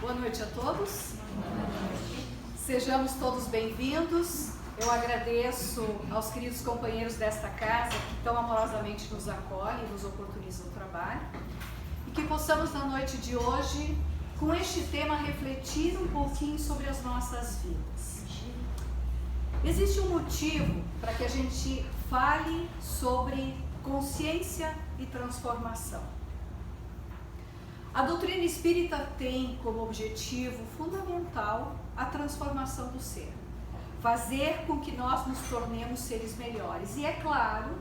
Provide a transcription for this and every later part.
Boa noite a todos. Sejamos todos bem-vindos. Eu agradeço aos queridos companheiros desta casa que tão amorosamente nos acolhem e nos oportunizam o trabalho. E que possamos na noite de hoje, com este tema, refletir um pouquinho sobre as nossas vidas. Existe um motivo para que a gente fale sobre consciência e transformação. A doutrina espírita tem como objetivo fundamental a transformação do ser, fazer com que nós nos tornemos seres melhores. E é claro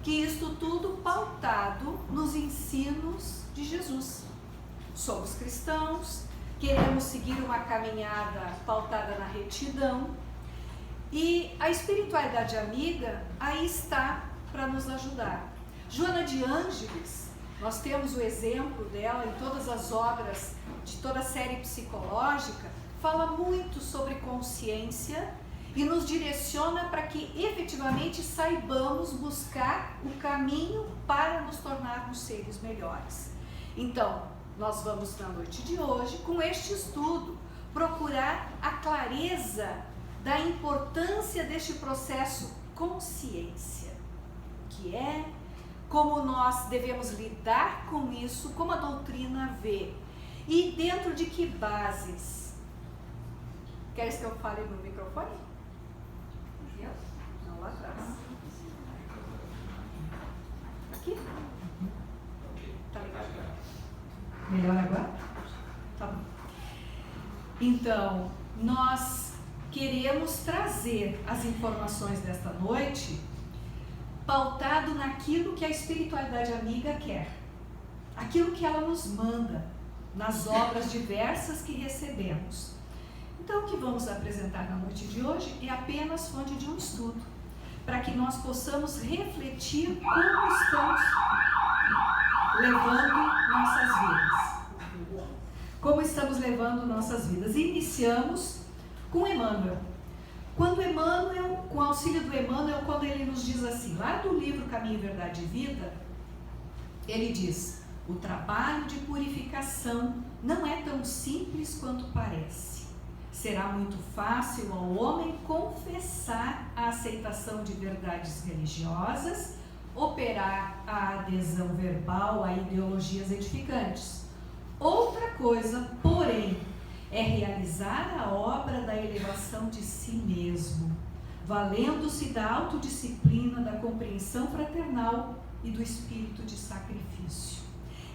que isto tudo pautado nos ensinos de Jesus. Somos cristãos, queremos seguir uma caminhada pautada na retidão e a espiritualidade amiga aí está para nos ajudar. Joana de Ângeles, nós temos o exemplo dela em todas as obras de toda a série psicológica, fala muito sobre consciência e nos direciona para que efetivamente saibamos buscar o caminho para nos tornarmos seres melhores. Então, nós vamos na noite de hoje, com este estudo, procurar a clareza da importância deste processo consciência, que é como nós devemos lidar com isso, como a doutrina vê e dentro de que bases. Queres que eu fale no microfone? Não, lá atrás. Aqui? Tá ligado? Melhor agora? Tá bom. Então, nós queremos trazer as informações desta noite pautado naquilo que a espiritualidade amiga quer, aquilo que ela nos manda nas obras diversas que recebemos. Então, o que vamos apresentar na noite de hoje é apenas fonte de um estudo, para que nós possamos refletir como estamos levando nossas vidas. Como estamos levando nossas vidas. Iniciamos com Emmanuel. Quando Emmanuel, com o auxílio do Emmanuel, quando ele nos diz assim, lá do livro Caminho, Verdade e Vida, ele diz: o trabalho de purificação não é tão simples quanto parece. Será muito fácil ao homem confessar a aceitação de verdades religiosas, operar a adesão verbal a ideologias edificantes. Outra coisa, porém, é realizar a obra da elevação de si mesmo, valendo-se da autodisciplina, da compreensão fraternal e do espírito de sacrifício.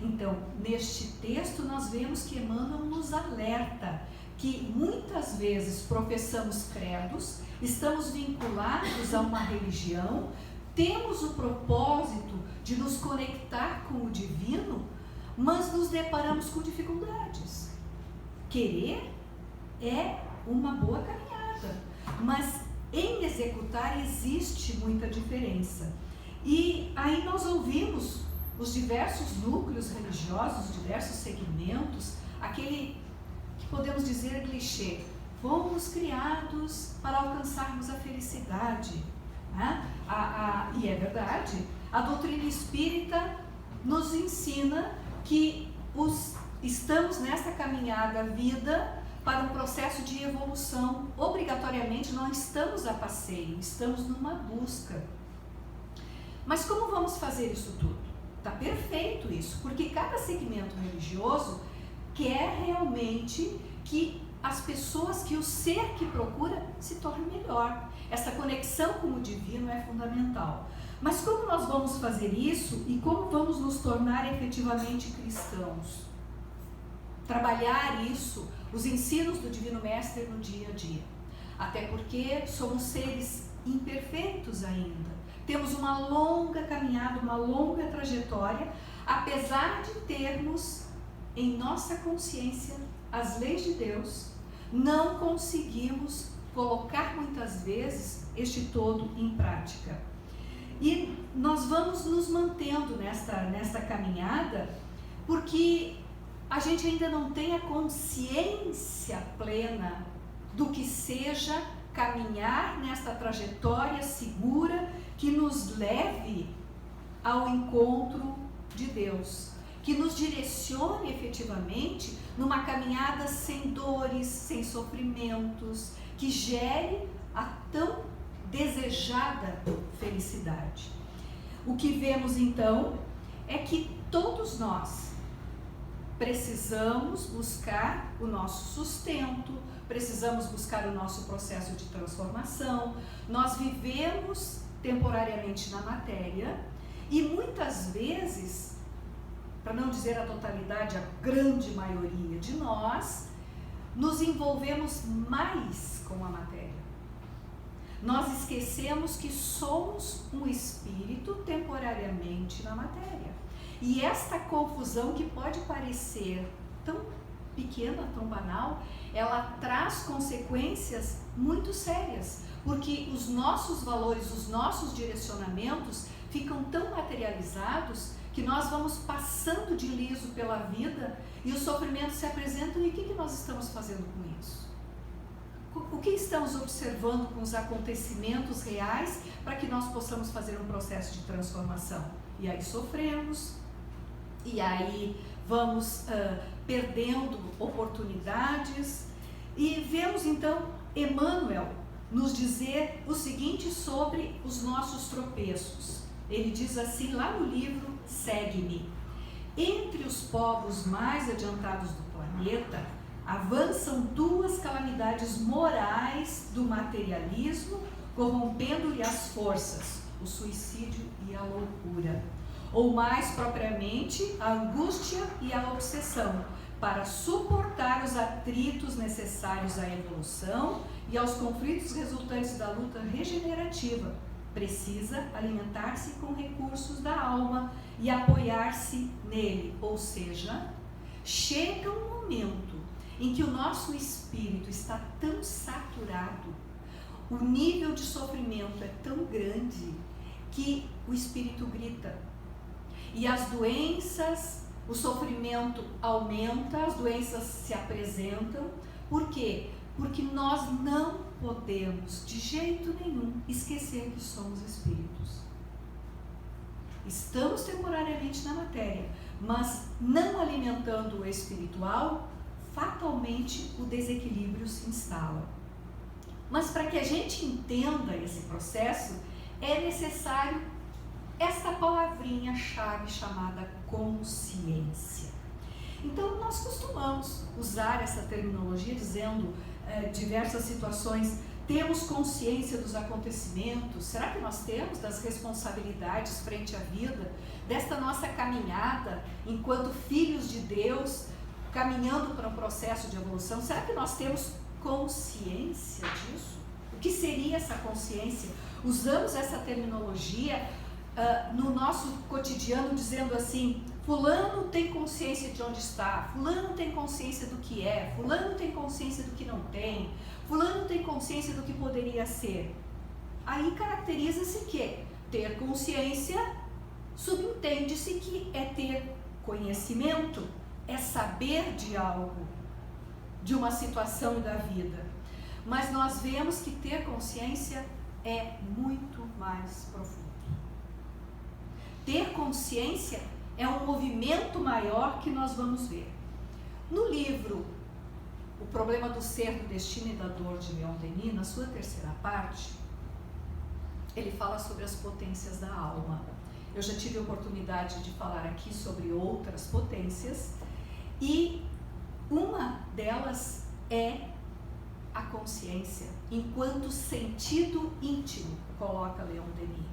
Então, neste texto nós vemos que Emmanuel nos alerta que muitas vezes professamos credos, estamos vinculados a uma religião, temos o propósito de nos conectar com o divino, mas nos deparamos com dificuldades. Querer é uma boa caminhada, mas em executar existe muita diferença. E aí nós ouvimos os diversos núcleos religiosos, os diversos segmentos, aquele que podemos dizer clichê: fomos criados para alcançarmos a felicidade. Né? E é verdade, a doutrina espírita nos ensina que estamos nessa caminhada vida para um processo de evolução. Obrigatoriamente não estamos a passeio, estamos numa busca. Mas como vamos fazer isso tudo? Está perfeito isso, porque cada segmento religioso quer realmente que as pessoas, que o ser que procura se torne melhor. Essa conexão com o divino é fundamental. Mas como nós vamos fazer isso e como vamos nos tornar efetivamente cristãos? Trabalhar isso, os ensinos do Divino Mestre no dia a dia. Até porque somos seres imperfeitos ainda. Temos uma longa caminhada, uma longa trajetória, apesar de termos em nossa consciência as leis de Deus, não conseguimos colocar muitas vezes este todo em prática. E nós vamos nos mantendo nesta caminhada porque a gente ainda não tem a consciência plena do que seja caminhar nesta trajetória segura que nos leve ao encontro de Deus. que nos direcione efetivamente numa caminhada sem dores, sem sofrimentos, que gere a tão desejada felicidade. O que vemos então é que todos nós precisamos buscar o nosso sustento, precisamos buscar o nosso processo de transformação. Nós vivemos temporariamente na matéria e muitas vezes, para não dizer a totalidade, a grande maioria de nós, nos envolvemos mais com a matéria. Nós esquecemos que somos um espírito temporariamente na matéria. E esta confusão, que pode parecer tão pequena, tão banal, ela traz consequências muito sérias, porque os nossos valores, os nossos direcionamentos ficam tão materializados que nós vamos passando de liso pela vida e os sofrimentos se apresentam. E o que nós estamos fazendo com isso? O que estamos observando com os acontecimentos reais para que nós possamos fazer um processo de transformação? E aí sofremos, e aí vamos perdendo oportunidades. E vemos então Emmanuel nos dizer o seguinte sobre os nossos tropeços. Ele diz assim lá no livro Segue-me: entre os povos mais adiantados do planeta avançam duas calamidades morais do materialismo, corrompendo-lhe as forças, o suicídio e a loucura, ou mais propriamente a angústia e a obsessão, para suportar os atritos necessários à evolução e aos conflitos resultantes da luta regenerativa. Precisa alimentar-se com recursos da alma e apoiar-se nele, ou seja, chega um momento em que o nosso espírito está tão saturado, o nível de sofrimento é tão grande que o espírito grita. E as doenças, o sofrimento aumenta, as doenças se apresentam. Por quê? Porque nós não podemos, de jeito nenhum, esquecer que somos espíritos. Estamos temporariamente na matéria, mas não alimentando o espiritual, fatalmente o desequilíbrio se instala. Mas para que a gente entenda esse processo, é necessário esta palavrinha-chave chamada consciência. Então, nós costumamos usar essa terminologia dizendo diversas situações, temos consciência dos acontecimentos. Será que nós temos das responsabilidades frente à vida, desta nossa caminhada enquanto filhos de Deus, caminhando para um processo de evolução? Será que nós temos consciência disso? O que seria essa consciência? Usamos essa terminologia no nosso cotidiano dizendo assim: fulano tem consciência de onde está, fulano tem consciência do que é, fulano tem consciência do que não tem, fulano tem consciência do que poderia ser. Aí caracteriza-se que ter consciência subentende-se que é ter conhecimento, é saber de algo, de uma situação da vida. Mas nós vemos que ter consciência é muito mais profundo. Ter consciência é um movimento maior que nós vamos ver. No livro O Problema do Ser, do Destino e da Dor, de Leon Denis, na sua terceira parte, ele fala sobre as potências da alma. Eu já tive a oportunidade de falar aqui sobre outras potências, e uma delas é a consciência, enquanto sentido íntimo, coloca Leon Denis.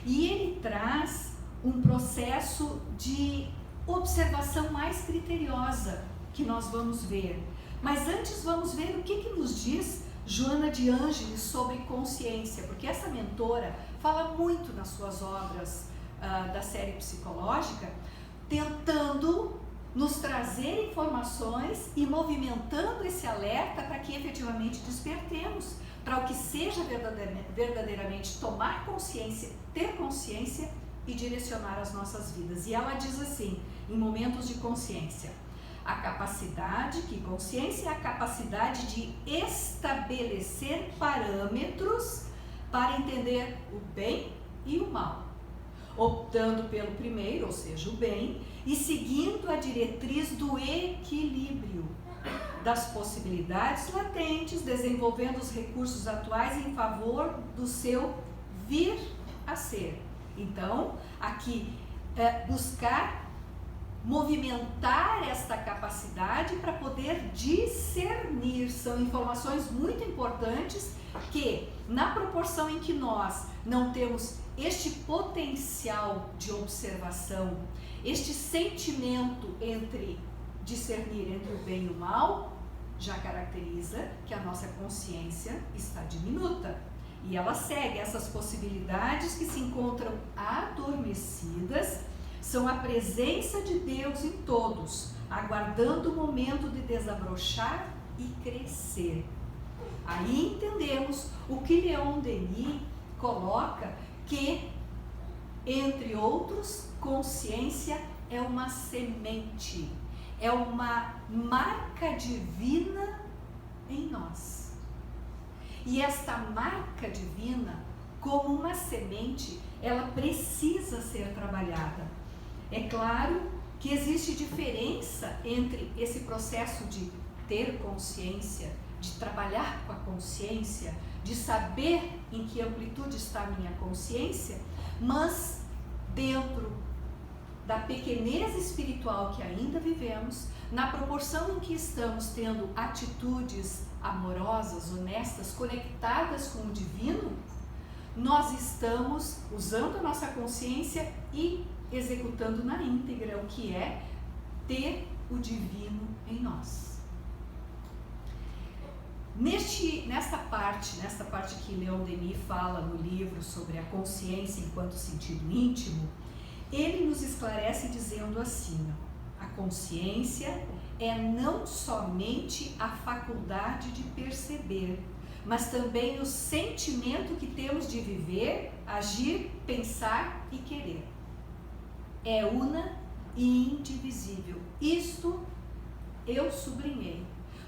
E ele traz um processo de observação mais criteriosa que nós vamos ver. Mas antes vamos ver o que nos diz Joana de Ângeles sobre consciência, porque essa mentora fala muito nas suas obras da série psicológica, tentando nos trazer informações e movimentando esse alerta para que efetivamente despertemos para o que seja verdadeiramente tomar consciência, ter consciência e direcionar as nossas vidas. E ela diz assim, em momentos de consciência: a capacidade, que consciência é a capacidade de estabelecer parâmetros para entender o bem e o mal, optando pelo primeiro, ou seja, o bem, e seguindo a diretriz do equilíbrio das possibilidades latentes, desenvolvendo os recursos atuais em favor do seu vir a ser. Então, aqui, buscar movimentar esta capacidade para poder discernir. São informações muito importantes que, na proporção em que nós não temos este potencial de observação, este sentimento entre discernir entre o bem e o mal, já caracteriza que a nossa consciência está diminuta. E ela segue essas possibilidades que se encontram adormecidas, são a presença de Deus em todos, aguardando o momento de desabrochar e crescer. Aí entendemos o que Leon Denis coloca, que, entre outros, consciência é uma semente, é uma marca divina em nós. E esta marca divina, como uma semente, ela precisa ser trabalhada. É claro que existe diferença entre esse processo de ter consciência, de trabalhar com a consciência, de saber em que amplitude está a minha consciência, mas dentro da pequenez espiritual que ainda vivemos, na proporção em que estamos tendo atitudes amorosas, honestas, conectadas com o divino, nós estamos usando a nossa consciência e executando na íntegra o que é ter o divino em nós. Nesta parte que Leon Denis fala no livro sobre a consciência enquanto sentido íntimo, ele nos esclarece dizendo assim: a consciência é não somente a faculdade de perceber, mas também o sentimento que temos de viver, agir, pensar e querer. É una e indivisível. Isto eu sublinhei,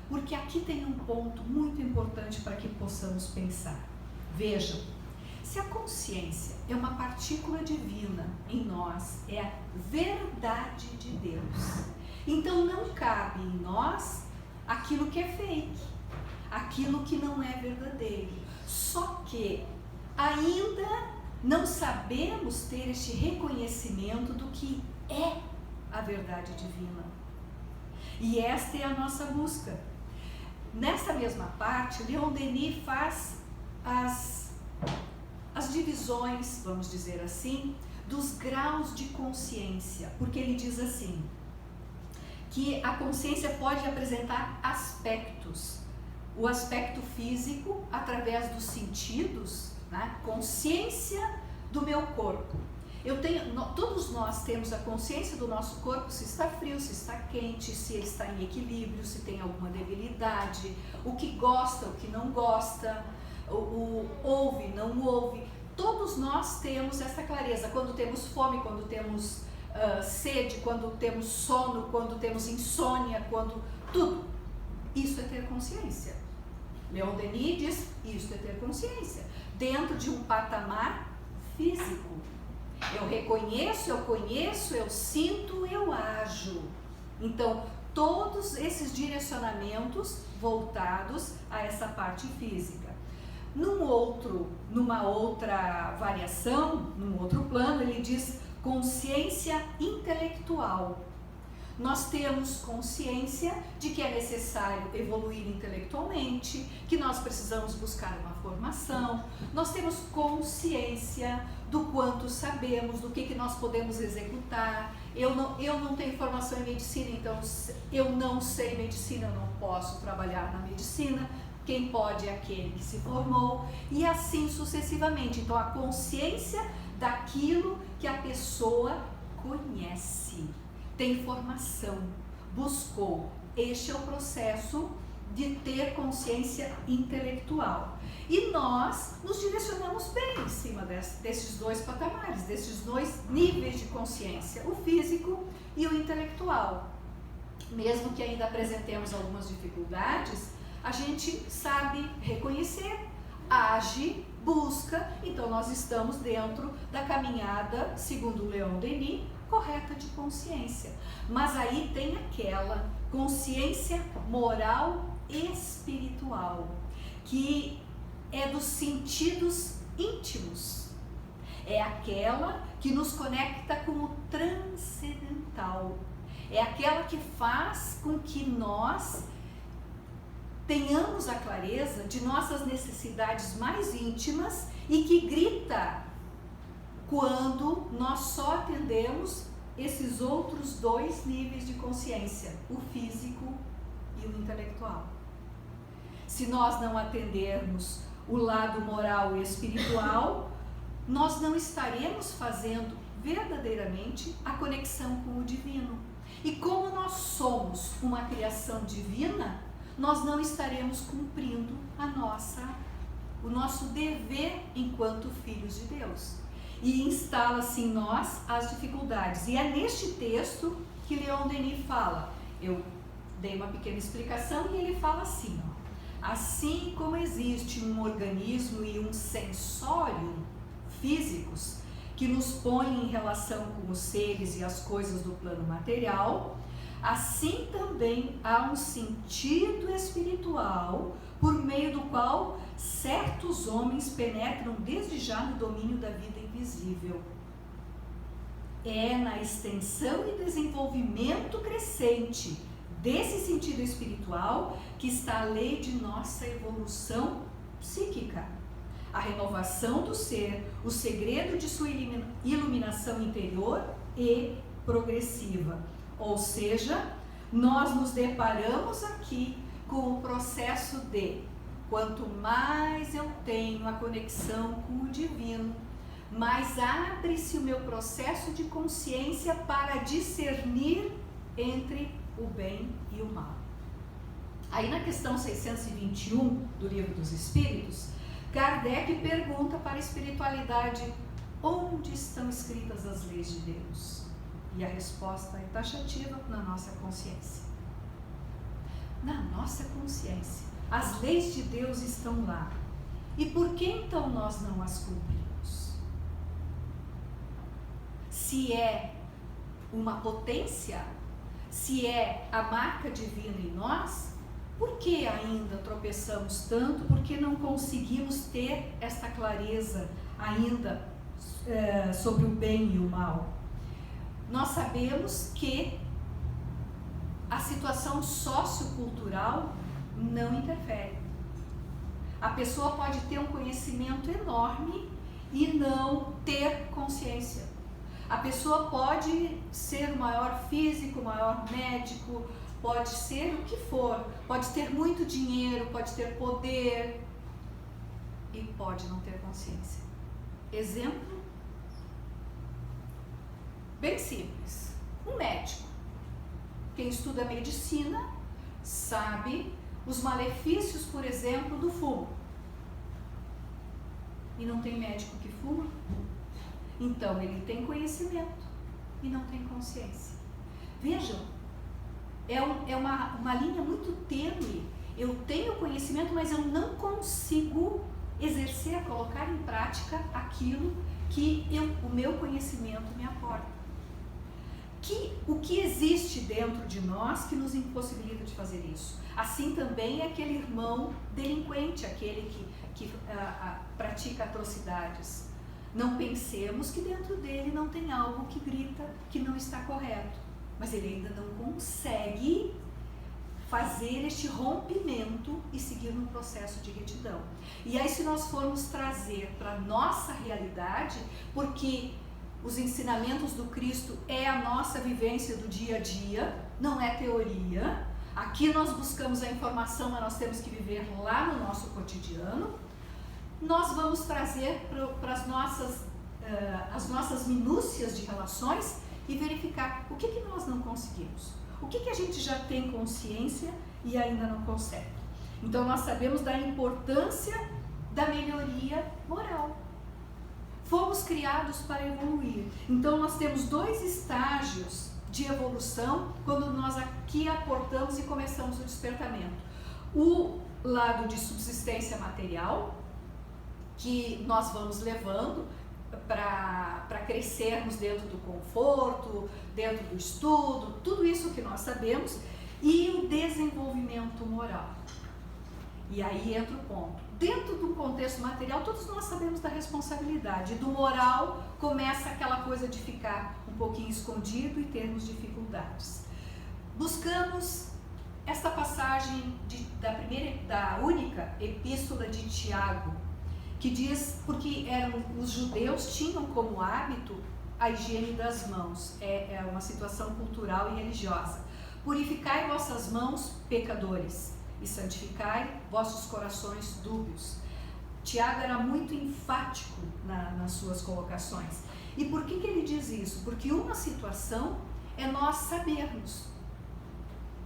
porque aqui tem um ponto muito importante para que possamos pensar. Vejam, se a consciência é uma partícula divina em nós, é a verdade de Deus, então não cabe em nós aquilo que é fake, aquilo que não é verdadeiro. Só que ainda não sabemos ter este reconhecimento do que é a verdade divina. E esta é a nossa busca. Nessa mesma parte, Leon Denis faz as divisões, vamos dizer assim, dos graus de consciência, porque ele diz assim, que a consciência pode apresentar aspectos. O aspecto físico, através dos sentidos, né? Consciência do meu corpo. Todos nós temos a consciência do nosso corpo, se está frio, se está quente, se ele está em equilíbrio, se tem alguma debilidade, o que gosta, o que não gosta, o ouve, não ouve. Todos nós temos essa clareza, quando temos fome, quando temos sede, quando temos sono, quando temos insônia, tudo. Isso é ter consciência. Leon Denis diz, isso é ter consciência, dentro de um patamar físico. Eu reconheço, eu conheço, eu sinto, eu ajo. Então, todos esses direcionamentos voltados a essa parte física. Numa outra variação, num outro plano, ele diz consciência intelectual. Nós temos consciência de que é necessário evoluir intelectualmente, que nós precisamos buscar uma formação. Nós temos consciência do quanto sabemos, do que nós podemos executar. Eu não tenho formação em medicina, então eu não sei medicina, eu não posso trabalhar na medicina. Quem pode é aquele que se formou, e assim sucessivamente. Então, a consciência daquilo que a pessoa conhece, tem formação, buscou. Este é o processo de ter consciência intelectual. E nós nos direcionamos bem em cima desses dois patamares, desses dois níveis de consciência, o físico e o intelectual. Mesmo que ainda apresentemos algumas dificuldades, a gente sabe reconhecer age, busca. Então nós estamos dentro da caminhada, segundo Leon Denis, correta de consciência. Mas aí tem aquela consciência moral espiritual, que é dos sentidos íntimos. É aquela que nos conecta com o transcendental. É aquela que faz com que nós tenhamos a clareza de nossas necessidades mais íntimas e que grita quando nós só atendemos esses outros dois níveis de consciência, o físico e o intelectual. Se nós não atendermos o lado moral e espiritual, nós não estaremos fazendo verdadeiramente a conexão com o divino. E como nós somos uma criação divina, nós não estaremos cumprindo o nosso dever enquanto filhos de Deus. E instala-se em nós as dificuldades. E é neste texto que Leon Denis fala. Eu dei uma pequena explicação e ele fala assim, ó: assim como existe um organismo e um sensório físicos que nos põem em relação com os seres e as coisas do plano material, assim também há um sentido espiritual por meio do qual certos homens penetram desde já no domínio da vida invisível. É na extensão e desenvolvimento crescente desse sentido espiritual que está a lei de nossa evolução psíquica, a renovação do ser, o segredo de sua iluminação interior e progressiva. Ou seja, nós nos deparamos aqui com o processo de quanto mais eu tenho a conexão com o divino, mais abre-se o meu processo de consciência para discernir entre o bem e o mal. Aí na questão 621 do Livro dos Espíritos, Kardec pergunta para a espiritualidade: onde estão escritas as leis de Deus? E a resposta é taxativa: na nossa consciência. Na nossa consciência. As leis de Deus estão lá. E por que então nós não as cumprimos? Se é uma potência, se é a marca divina em nós, por que ainda tropeçamos tanto? Por que não conseguimos ter esta clareza ainda sobre o bem e o mal? Nós sabemos que a situação sociocultural não interfere. A pessoa pode ter um conhecimento enorme e não ter consciência. A pessoa pode ser o maior físico, o maior médico, pode ser o que for, pode ter muito dinheiro, pode ter poder e pode não ter consciência. Exemplo bem simples: um médico. Quem estuda medicina sabe os malefícios, por exemplo, do fumo. E não tem médico que fuma? Então ele tem conhecimento e não tem consciência. Vejam, é uma linha muito tênue. Eu tenho conhecimento, mas eu não consigo exercer, colocar em prática aquilo que o meu conhecimento me aporta. O que existe dentro de nós que nos impossibilita de fazer isso? Assim também é aquele irmão delinquente, aquele que pratica atrocidades. Não pensemos que dentro dele não tem algo que grita que não está correto, mas ele ainda não consegue fazer este rompimento e seguir no processo de retidão. E aí, se nós formos trazer para a nossa realidade, porque os ensinamentos do Cristo é a nossa vivência do dia a dia, não é teoria. Aqui nós buscamos a informação, mas nós temos que viver lá no nosso cotidiano. Nós vamos trazer para as nossas minúcias de relações e verificar o que nós não conseguimos. O que a gente já tem consciência e ainda não consegue. Então nós sabemos da importância da melhoria moral. Fomos criados para evoluir. Então nós temos dois estágios de evolução quando nós aqui aportamos e começamos o despertamento. O lado de subsistência material, que nós vamos levando para crescermos dentro do conforto, dentro do estudo, tudo isso que nós sabemos, e o desenvolvimento moral. E aí entra o ponto. Dentro do contexto material, todos nós sabemos da responsabilidade. Do moral, começa aquela coisa de ficar um pouquinho escondido e termos dificuldades. Buscamos esta passagem da única epístola de Tiago, que diz, porque os judeus tinham como hábito a higiene das mãos, é uma situação cultural e religiosa. Purificai vossas mãos, pecadores, e santificai vossos corações dúbios. Tiago era muito enfático nas suas colocações. E por que ele diz isso? Porque uma situação é nós sabermos,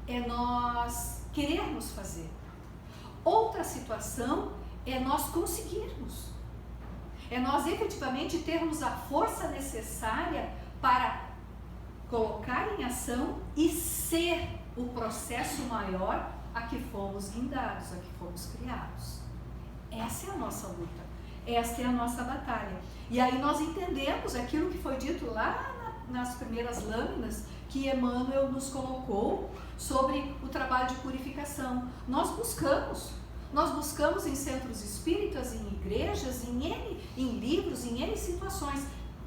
é nós querermos fazer. Outra situação é nós conseguirmos, é nós efetivamente termos a força necessária para colocar em ação e ser o processo maior a que fomos guindados, a que fomos criados. Essa é a nossa luta, essa é a nossa batalha. E aí nós entendemos aquilo que foi dito lá nas primeiras lâminas que Emmanuel nos colocou sobre o trabalho de purificação. Nós buscamos em centros espíritas, em igrejas, em livros, em N situações.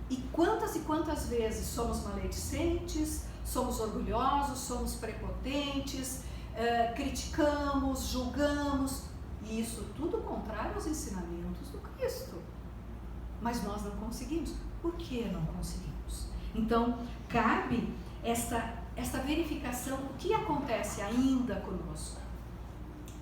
E quantas vezes somos maledicentes, somos orgulhosos, somos prepotentes, criticamos, julgamos, e isso tudo contrário aos ensinamentos do Cristo. Mas nós não conseguimos. Por que não conseguimos? Então, cabe esta verificação, o que acontece ainda conosco.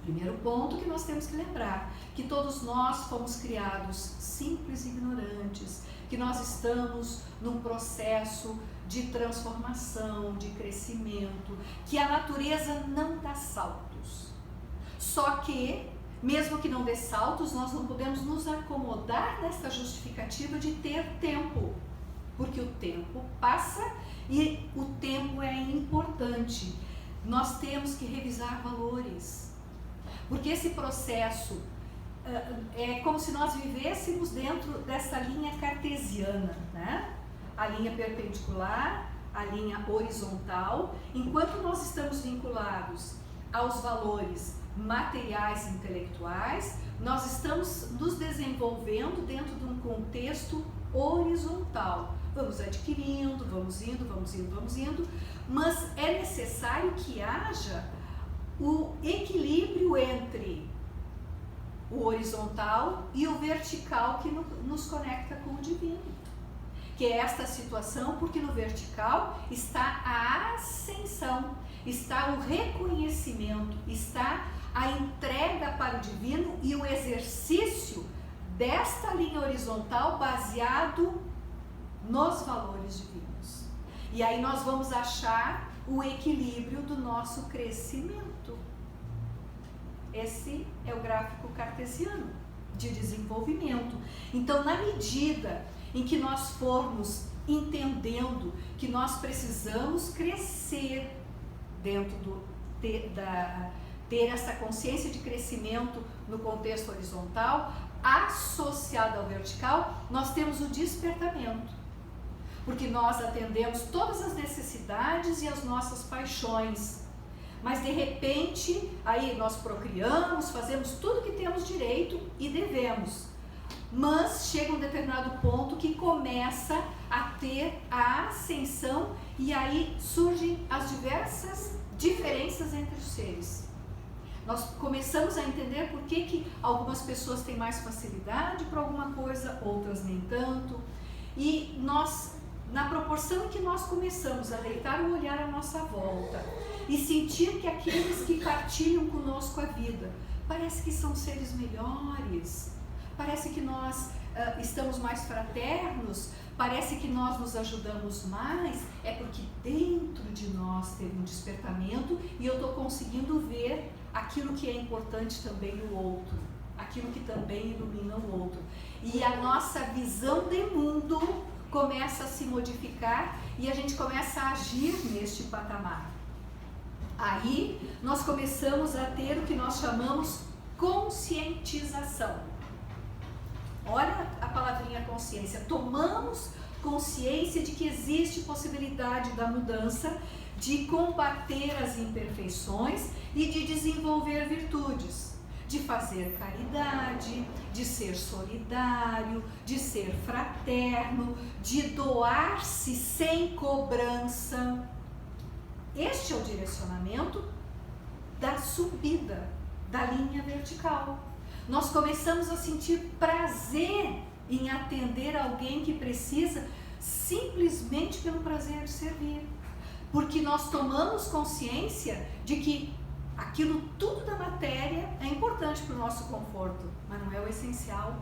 Primeiro ponto que nós temos que lembrar, que todos nós fomos criados simples e ignorantes, que nós estamos num processo de transformação, de crescimento, que a natureza não dá saltos. Só que, mesmo que não dê saltos, nós não podemos nos acomodar nessa justificativa de ter tempo, porque o tempo passa e o tempo é importante. Nós temos que revisar valores, porque esse processo é como se nós vivêssemos dentro dessa linha cartesiana, né? A linha perpendicular, a linha horizontal. Enquanto nós estamos vinculados aos valores materiais e intelectuais, nós estamos nos desenvolvendo dentro de um contexto horizontal. Vamos adquirindo, vamos indo, mas é necessário que haja o equilíbrio entre o horizontal e o vertical que nos conecta com o divino. Que é esta situação, porque no vertical está a ascensão, está o reconhecimento, está a entrega para o divino e o exercício desta linha horizontal baseado nos valores divinos. E aí nós vamos achar o equilíbrio do nosso crescimento. Esse é o gráfico cartesiano de desenvolvimento. Então, na medida em que nós formos entendendo que nós precisamos crescer dentro ter essa consciência de crescimento no contexto horizontal, associado ao vertical, nós temos o despertamento, porque nós atendemos todas as necessidades e as nossas paixões, mas de repente aí nós procriamos, fazemos tudo que temos direito e devemos, mas chega um determinado ponto que começa a ter a ascensão e aí surgem as diversas diferenças entre os seres. Nós começamos a entender por que algumas pessoas têm mais facilidade para alguma coisa, outras nem tanto. E nós, na proporção em que nós começamos a deitar o olhar à nossa volta e sentir que aqueles que partilham conosco a vida, parece que são seres melhores, parece que nós estamos mais fraternos, parece que nós nos ajudamos mais, é porque dentro de nós teve um despertamento e eu estou conseguindo ver aquilo que é importante também no outro, aquilo que também ilumina o outro. E a nossa visão de mundo começa a se modificar e a gente começa a agir neste patamar. Aí nós começamos a ter o que nós chamamos conscientização. Olha a palavrinha consciência. Tomamos consciência de que existe possibilidade da mudança, de combater as imperfeições e de desenvolver virtudes, de fazer caridade, de ser solidário, de ser fraterno, de doar-se sem cobrança. Este é o direcionamento da subida da linha vertical. Nós começamos a sentir prazer em atender alguém que precisa simplesmente pelo prazer de servir. Porque nós tomamos consciência de que aquilo tudo da matéria é importante para o nosso conforto, mas não é o essencial.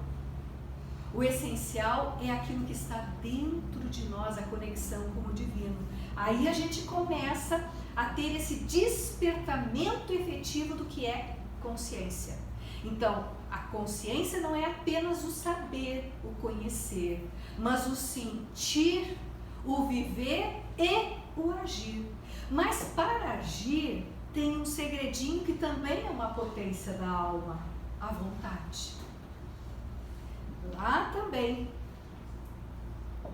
O essencial é aquilo que está dentro de nós, a conexão com o divino. Aí a gente começa a ter esse despertamento efetivo do que é consciência. Então, a consciência não é apenas o saber, o conhecer, mas o sentir, o viver e o agir. Mas para agir, tem um segredinho que também é uma potência da alma, a vontade. Lá também,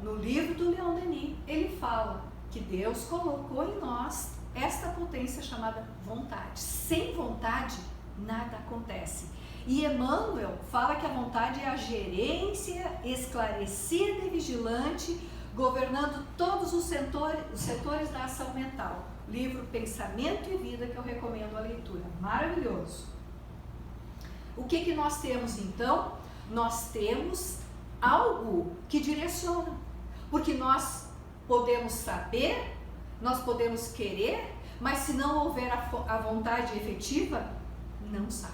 no livro do Leon Denis, ele fala que Deus colocou em nós esta potência chamada vontade. Sem vontade, nada acontece. E Emmanuel fala que a vontade é a gerência esclarecida e vigilante, governando todos os setores da ação mental. Livro Pensamento e Vida, que eu recomendo a leitura. Maravilhoso. O que nós temos então? Nós temos algo que direciona. Porque nós podemos saber, nós podemos querer, mas se não houver a vontade efetiva, não sai.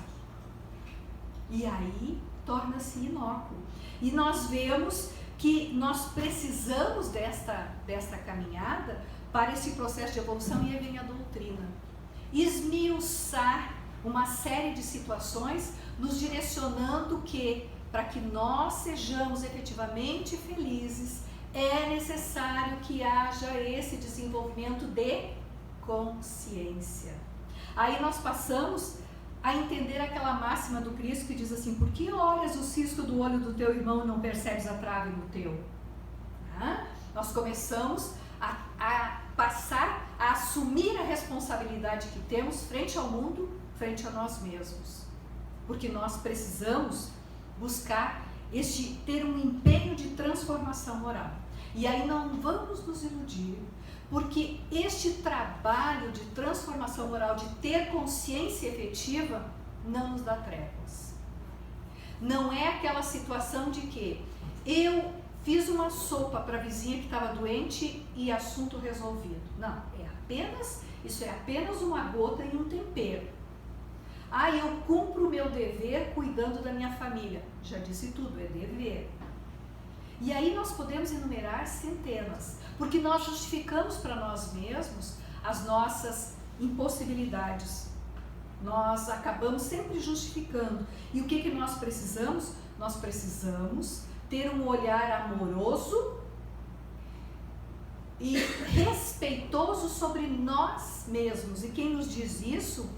E aí torna-se inócuo. E nós vemos que nós precisamos desta caminhada para esse processo de evolução, e aí vem a doutrina. Esmiuçar uma série de situações, nos direcionando que, para que nós sejamos efetivamente felizes, é necessário que haja esse desenvolvimento de consciência. Aí nós passamos a entender aquela máxima do Cristo que diz assim: por que olhas o cisco do olho do teu irmão e não percebes a trave no teu? Nós começamos a passar a assumir a responsabilidade que temos frente ao mundo, frente a nós mesmos. Porque nós precisamos buscar ter um empenho de transformação moral. E aí não vamos nos iludir, porque este trabalho de transformação moral, de ter consciência efetiva, não nos dá trevas. Não é aquela situação de que eu fiz uma sopa para a vizinha que estava doente e assunto resolvido. Não, isso é apenas uma gota em um tempero. Eu cumpro o meu dever cuidando da minha família. Já disse tudo, é dever. E aí nós podemos enumerar centenas, porque nós justificamos para nós mesmos as nossas impossibilidades. Nós acabamos sempre justificando. E o que nós precisamos? Nós precisamos ter um olhar amoroso e respeitoso sobre nós mesmos. E quem nos diz isso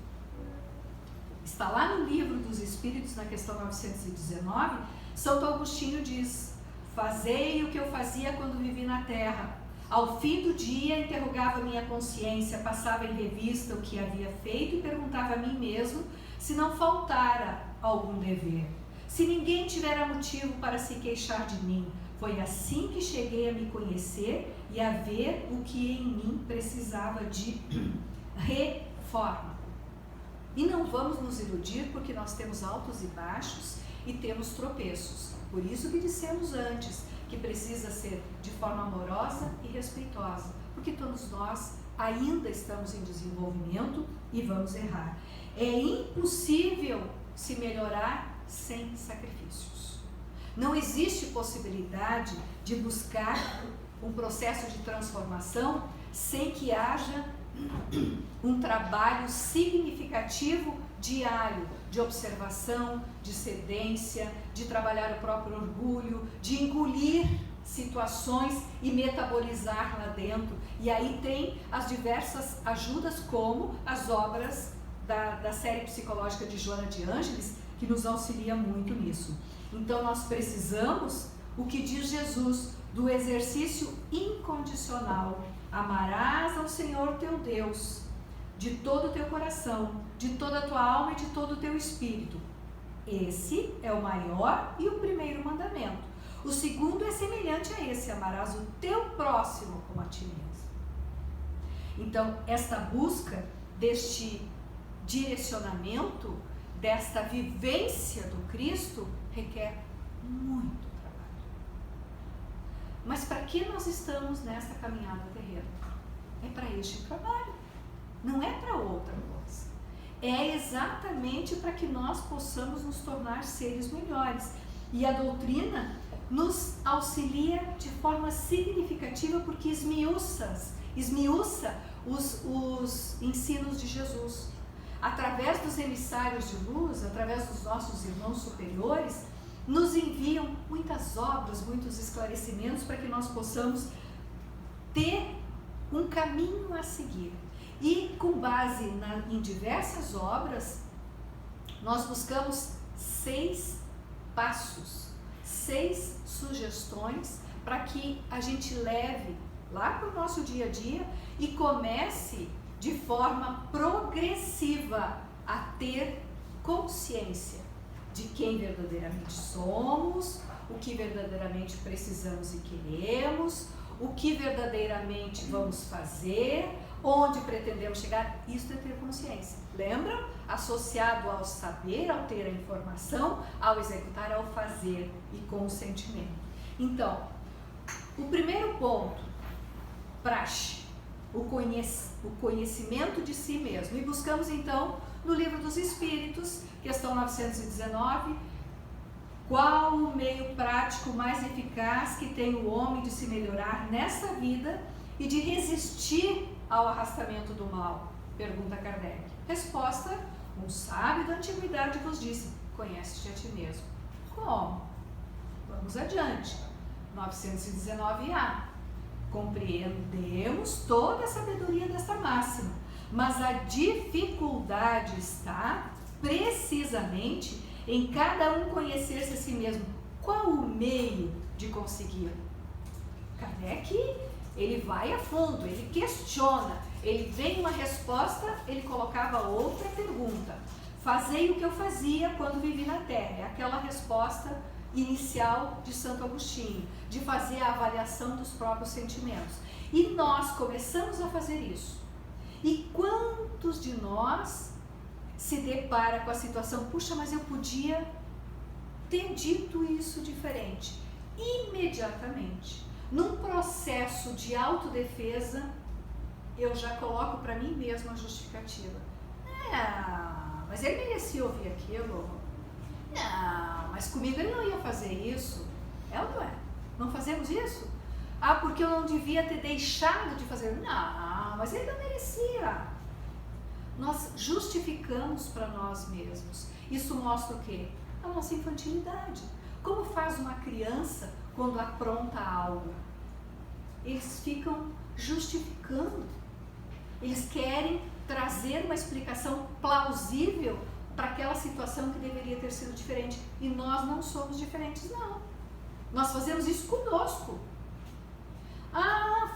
está lá no Livro dos Espíritos, na questão 919, Santo Agostinho diz: fazei o que eu fazia quando vivi na terra. Ao fim do dia, interrogava minha consciência, passava em revista o que havia feito e perguntava a mim mesmo se não faltara algum dever. Se ninguém tivera motivo para se queixar de mim. Foi assim que cheguei a me conhecer e a ver o que em mim precisava de reforma. E não vamos nos iludir, porque nós temos altos e baixos e temos tropeços. Por isso que dissemos antes que precisa ser de forma amorosa e respeitosa, porque todos nós ainda estamos em desenvolvimento e vamos errar. É impossível se melhorar sem sacrifícios. Não existe possibilidade de buscar um processo de transformação sem que haja um trabalho significativo diário de observação, de cedência, de trabalhar o próprio orgulho, de engolir situações e metabolizar lá dentro. E aí tem as diversas ajudas, como as obras da série psicológica de Joana de Ângeles, que nos auxilia muito nisso. Então nós precisamos, o que diz Jesus, do exercício incondicional. Amarás ao Senhor teu Deus de todo o teu coração, de toda a tua alma e de todo o teu espírito. Esse é o maior e o primeiro mandamento. O segundo é semelhante a esse: amarás o teu próximo como a ti mesmo. Então, esta busca deste direcionamento, desta vivência do Cristo, requer muito trabalho. Mas para que nós estamos nessa caminhada terrena? É para este trabalho, não é para outra coisa. É exatamente para que nós possamos nos tornar seres melhores. E a doutrina nos auxilia de forma significativa, porque esmiuça os ensinos de Jesus. Através dos emissários de luz, através dos nossos irmãos superiores, nos enviam muitas obras, muitos esclarecimentos para que nós possamos ter um caminho a seguir. E com base em diversas obras, nós buscamos 6 passos, 6 sugestões para que a gente leve lá para o nosso dia a dia e comece de forma progressiva a ter consciência de quem verdadeiramente somos, o que verdadeiramente precisamos e queremos, o que verdadeiramente vamos fazer, onde pretendemos chegar. Isso é ter consciência. Lembram? Associado ao saber, ao ter a informação, ao executar, ao fazer e com o sentimento. Então, o primeiro ponto, praxe, o conhecimento de si mesmo. E buscamos então no Livro dos Espíritos, questão 919, qual o meio prático mais eficaz que tem o homem de se melhorar nessa vida e de resistir ao arrastamento do mal? Pergunta Kardec. Resposta: um sábio da antiguidade vos disse: conhece-te a ti mesmo. Como? Vamos adiante. 919A. Compreendemos toda a sabedoria desta máxima, mas a dificuldade está precisamente em cada um conhecer-se a si mesmo. Qual o meio de conseguir? Kardec, ele vai a fundo, ele questiona, ele vem uma resposta, ele colocava outra pergunta. Fazei o que eu fazia quando vivi na Terra. É aquela resposta inicial de Santo Agostinho, de fazer a avaliação dos próprios sentimentos. E nós começamos a fazer isso. E quantos de nós se depara com a situação: puxa, mas eu podia ter dito isso diferente? Imediatamente, num processo de autodefesa, eu já coloco para mim mesma a justificativa. Mas ele merecia ouvir aquilo. Não, mas comigo ele não ia fazer isso. É ou não é? Não fazemos isso? Porque eu não devia ter deixado de fazer. Não, mas ele não merecia. Nós justificamos para nós mesmos. Isso mostra o quê? A nossa infantilidade. Como faz uma criança quando apronta algo? Eles ficam justificando. Eles querem trazer uma explicação plausível para aquela situação que deveria ter sido diferente. E nós não somos diferentes, não. Nós fazemos isso conosco.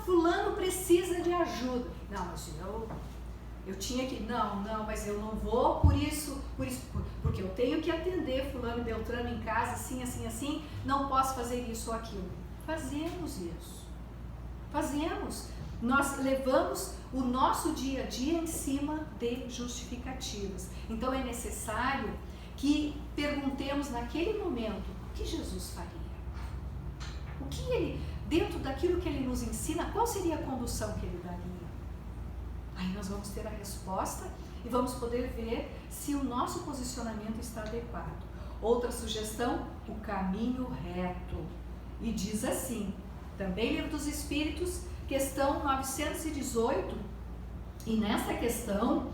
Fulano precisa de ajuda. Não, mas eu tinha que... Não, mas eu não vou porque eu tenho que atender fulano e beltrano em casa, assim, não posso fazer isso ou aquilo. Fazemos isso. Fazemos. Nós levamos o nosso dia a dia em cima de justificativas. Então é necessário que perguntemos naquele momento: o que Jesus faria? O que ele, dentro daquilo que ele nos ensina, qual seria a condução que ele daria? Aí nós vamos ter a resposta e vamos poder ver se o nosso posicionamento está adequado. Outra sugestão: o caminho reto. E diz assim, também Livro dos Espíritos, questão 918, e nessa questão,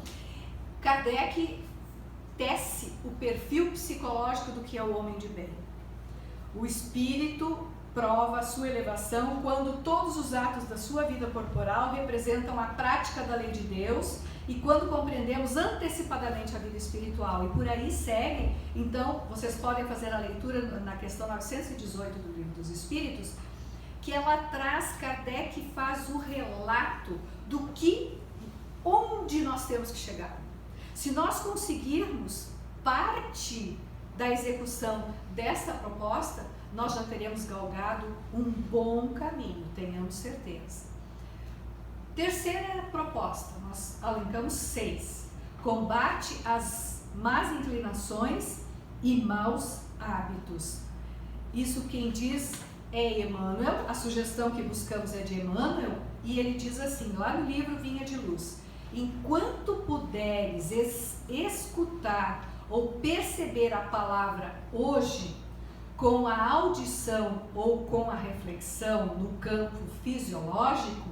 Kardec tece o perfil psicológico do que é o homem de bem. O espírito prova a sua elevação quando todos os atos da sua vida corporal representam a prática da lei de Deus e quando compreendemos antecipadamente a vida espiritual e por aí segue, então vocês podem fazer a leitura na questão 918 do Livro dos Espíritos, que ela traz, Kardec faz o relato do onde nós temos que chegar. Se nós conseguirmos parte da execução dessa proposta, nós já teremos galgado um bom caminho, tenhamos certeza. Terceira proposta, nós alencamos 6. Combate as más inclinações e maus hábitos. Isso quem diz é Emmanuel, a sugestão que buscamos é de Emmanuel, e ele diz assim, lá no livro Vinha de Luz: enquanto puderes escutar ou perceber a palavra hoje, com a audição ou com a reflexão no campo fisiológico,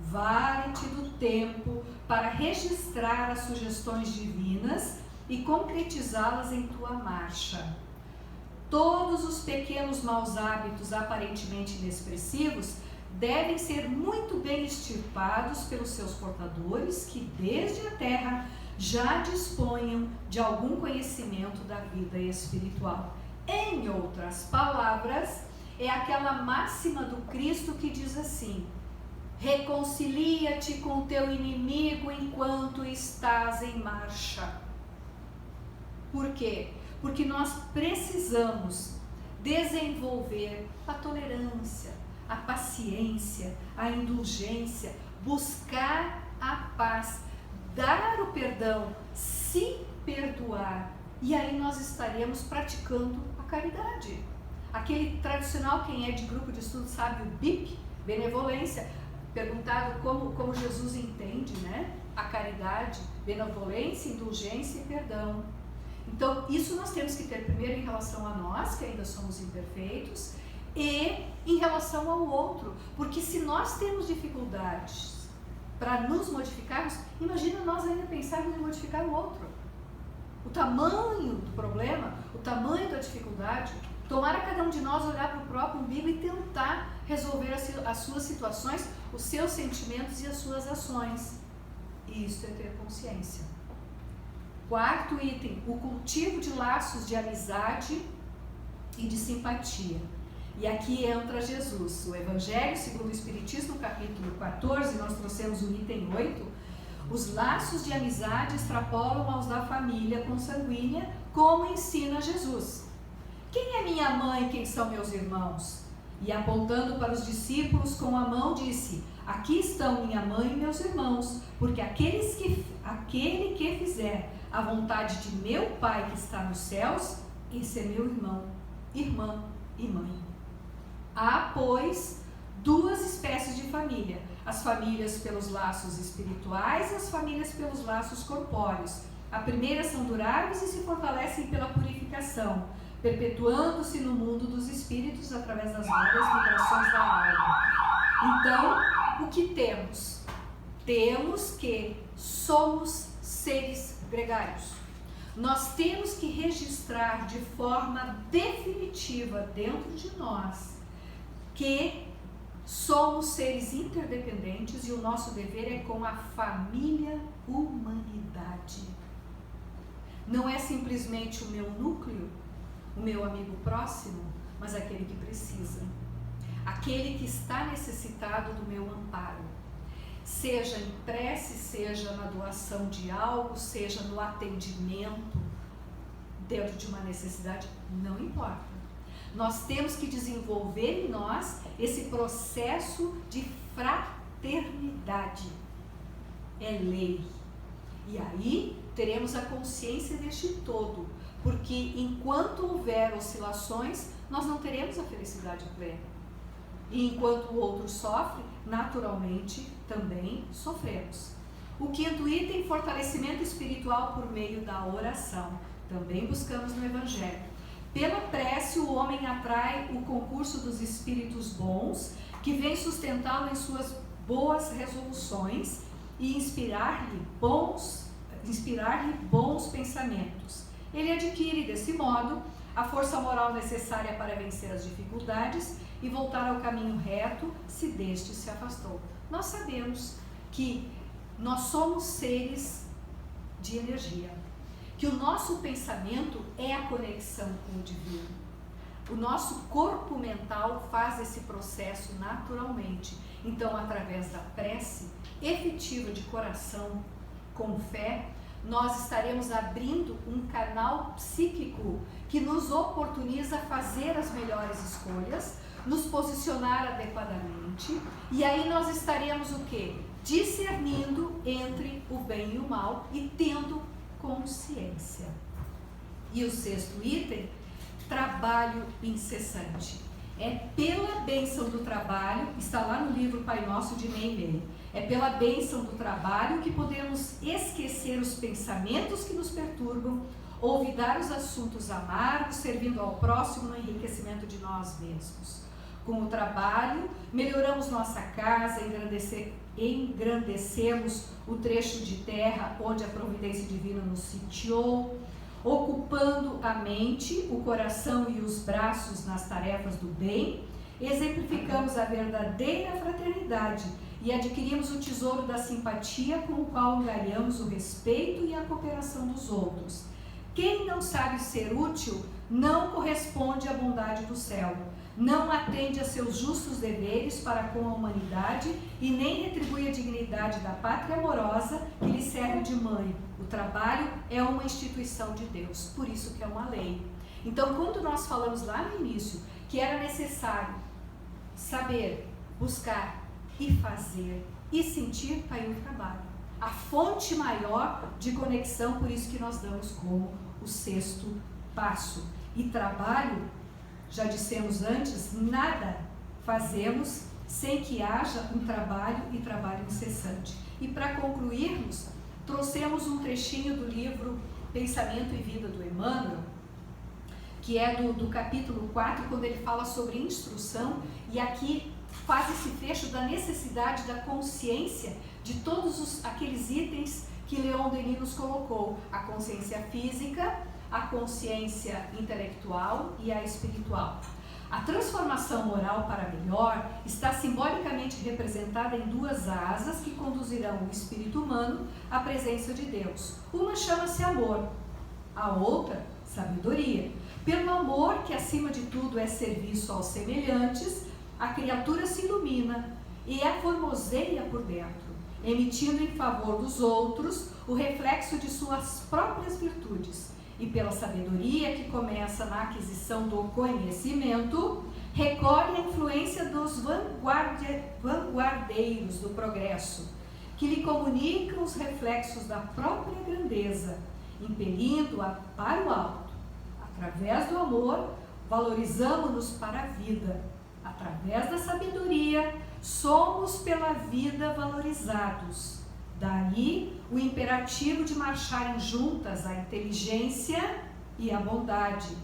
vale-te do tempo para registrar as sugestões divinas e concretizá-las em tua marcha. Todos os pequenos maus hábitos aparentemente inexpressivos devem ser muito bem extirpados pelos seus portadores, que desde a terra já disponham de algum conhecimento da vida espiritual. Em outras palavras, é aquela máxima do Cristo que diz assim: reconcilia-te com teu inimigo enquanto estás em marcha. Por quê? Porque nós precisamos desenvolver a tolerância, a paciência, a indulgência, buscar a paz, dar o perdão, se perdoar. E aí nós estaremos praticando a caridade. Aquele tradicional, quem é de grupo de estudo sabe, o BIP, benevolência, perguntado como Jesus entende, né? A caridade, benevolência, indulgência e perdão. Então, isso nós temos que ter primeiro em relação a nós, que ainda somos imperfeitos, e em relação ao outro. Porque se nós temos dificuldades para nos modificarmos, imagina nós ainda pensarmos em modificar o outro. O tamanho do problema, o tamanho da dificuldade, tomara cada um de nós olhar para o próprio umbigo e tentar resolver as suas situações, os seus sentimentos e as suas ações. Isso é ter consciência. Quarto item, o cultivo de laços de amizade e de simpatia. E aqui entra Jesus. O Evangelho segundo o Espiritismo, capítulo 14, nós trouxemos o item 8. Os laços de amizade extrapolam aos da família consanguínea, como ensina Jesus. Quem é minha mãe e quem são meus irmãos? E apontando para os discípulos com a mão, disse: aqui estão minha mãe e meus irmãos, porque aquele que fizer a vontade de meu Pai que está nos céus, esse é meu irmão, irmã e mãe. Há, pois, duas espécies de família: as famílias pelos laços espirituais e as famílias pelos laços corpóreos. A primeira são duráveis e se fortalecem pela purificação, perpetuando-se no mundo dos espíritos através das várias vibrações da alma. Então, o que temos? Temos que somos seres gregários. Nós temos que registrar de forma definitiva dentro de nós que somos seres interdependentes e o nosso dever é com a família humanidade. Não é simplesmente o meu núcleo, o meu amigo próximo, mas aquele que precisa, aquele que está necessitado do meu amparo, seja em prece, seja na doação de algo, seja no atendimento dentro de uma necessidade, não importa. Nós temos que desenvolver em nós esse processo de fraternidade. É lei. E aí teremos a consciência deste todo, porque enquanto houver oscilações, nós não teremos a felicidade plena. E enquanto o outro sofre, naturalmente também sofremos. O quinto item, fortalecimento espiritual por meio da oração. Também buscamos no Evangelho. Pela prece, o homem atrai o concurso dos espíritos bons, que vem sustentá-lo em suas boas resoluções e inspirar-lhe bons pensamentos. Ele adquire, desse modo, a força moral necessária para vencer as dificuldades e voltar ao caminho reto, se deste se afastou. Nós sabemos que nós somos seres de energia, que o nosso pensamento é a conexão com o divino. O nosso corpo mental faz esse processo naturalmente. Então, através da prece efetiva de coração, com fé, nós estaremos abrindo um canal psíquico que nos oportuniza fazer as melhores escolhas, nos posicionar adequadamente, e aí nós estaremos o quê? Discernindo entre o bem e o mal e tendo consciência. E o sexto item, trabalho incessante. É pela bênção do trabalho, está lá no livro Pai Nosso de Meimei, é pela bênção do trabalho que podemos esquecer os pensamentos que nos perturbam, olvidar os assuntos amargos, servindo ao próximo no enriquecimento de nós mesmos. Com o trabalho, melhoramos nossa casa, engrandecemos o trecho de terra onde a providência divina nos sitiou, ocupando a mente, o coração e os braços nas tarefas do bem, exemplificamos a verdadeira fraternidade e adquirimos o tesouro da simpatia com o qual angariamos o respeito e a cooperação dos outros. Quem não sabe ser útil não corresponde à bondade do céu, não atende a seus justos deveres para com a humanidade e nem retribui a dignidade da pátria amorosa que lhe serve de mãe. O trabalho é uma instituição de Deus, por isso que é uma lei. Então, quando nós falamos lá no início que era necessário saber, buscar e fazer e sentir, para o trabalho. A fonte maior de conexão, por isso que nós damos como o sexto passo. E trabalho, já dissemos antes, nada fazemos sem que haja um trabalho e trabalho incessante. E para concluirmos, trouxemos um trechinho do livro Pensamento e Vida do Emmanuel, que é do capítulo 4, quando ele fala sobre instrução, e aqui faz esse fecho da necessidade da consciência de todos aqueles itens que Leon Denis nos colocou: a consciência física, a consciência intelectual e a espiritual. A transformação moral para melhor está simbolicamente representada em duas asas que conduzirão o espírito humano à presença de Deus. Uma chama-se amor, a outra, sabedoria. Pelo amor, que acima de tudo é serviço aos semelhantes, a criatura se ilumina e é formoseia por dentro, emitindo em favor dos outros o reflexo de suas próprias virtudes. E pela sabedoria, que começa na aquisição do conhecimento, recolhe a influência dos vanguardeiros do progresso, que lhe comunicam os reflexos da própria grandeza, impelindo-a para o alto. Através do amor, valorizamos-nos para a vida. Através da sabedoria, somos pela vida valorizados. Daí o imperativo de marcharem juntas a inteligência e a bondade.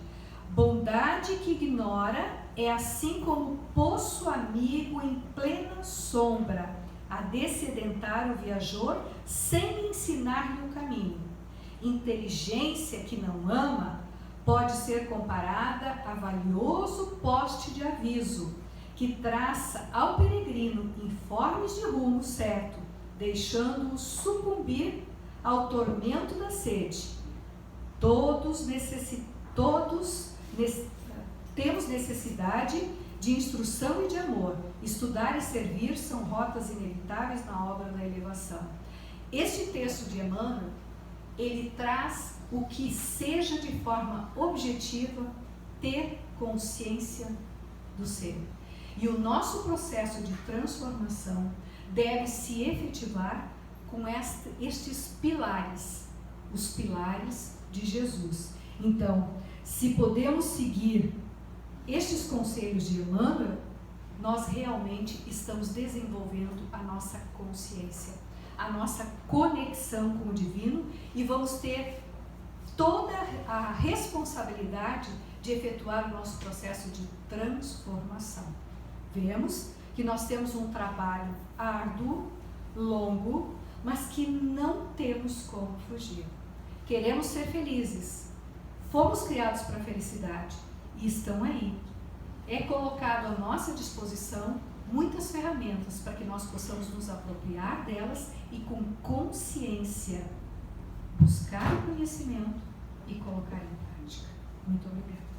Bondade que ignora é assim como poço amigo em plena sombra, a dessedentar o viajor sem ensinar-lhe o caminho. Inteligência que não ama pode ser comparada a valioso poste de aviso, que traça ao peregrino informes de rumo certo, deixando-o sucumbir ao tormento da sede. Todos temos necessidade de instrução e de amor. Estudar e servir são rotas inevitáveis na obra da elevação. Este texto de Emmanuel, ele traz o que seja de forma objetiva ter consciência do ser. E o nosso processo de transformação deve se efetivar com estes pilares, os pilares de Jesus. Então, se podemos seguir estes conselhos de Emmanuel, nós realmente estamos desenvolvendo a nossa consciência, a nossa conexão com o divino, e vamos ter toda a responsabilidade de efetuar o nosso processo de transformação. Vemos que nós temos um trabalho árduo, longo, mas que não temos como fugir. Queremos ser felizes, fomos criados para a felicidade e estão aí. É colocado à nossa disposição muitas ferramentas para que nós possamos nos apropriar delas e com consciência buscar o conhecimento e colocar em prática. Muito obrigada.